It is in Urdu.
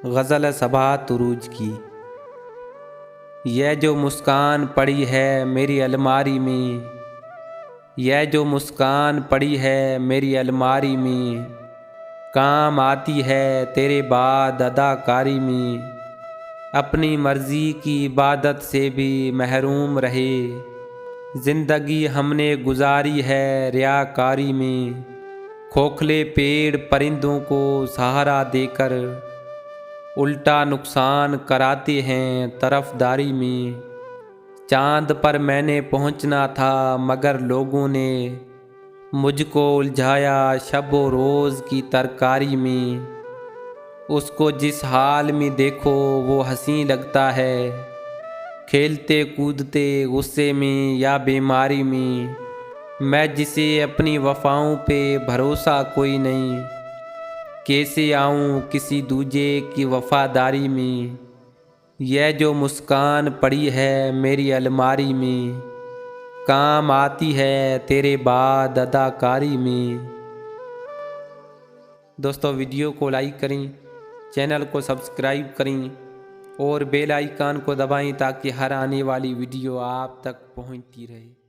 غزل صباحت عروج کی۔ یہ جو مسکان پڑی ہے میری الماری میں، یہ جو مسکان پڑی ہے میری الماری میں، کام آتی ہے تیرے بعد اداکاری میں۔ اپنی مرضی کی عبادت سے بھی محروم رہے، زندگی ہم نے گزاری ہے ریاکاری میں۔ کھوکھلے پیڑ پرندوں کو سہارا دے کر الٹا نقصان کراتے ہیں طرفداری میں۔ چاند پر میں نے پہنچنا تھا مگر لوگوں نے مجھ کو الجھایا شب و روز کی ترکاری میں۔ اس کو جس حال میں دیکھو وہ ہنسی لگتا ہے، کھیلتے کودتے غصے میں یا بیماری میں۔ میں جسے اپنی وفاؤں پہ بھروسہ کوئی نہیں، کیسے آؤں کسی دوجے کی وفاداری میں۔ یہ جو مسکان پڑی ہے میری الماری میں، کام آتی ہے تیرے بعد اداکاری میں۔ دوستو ویڈیو کو لائک کریں، چینل کو سبسکرائب کریں اور بیل آئیکن کو دبائیں تاکہ ہر آنے والی ویڈیو آپ تک پہنچتی رہے۔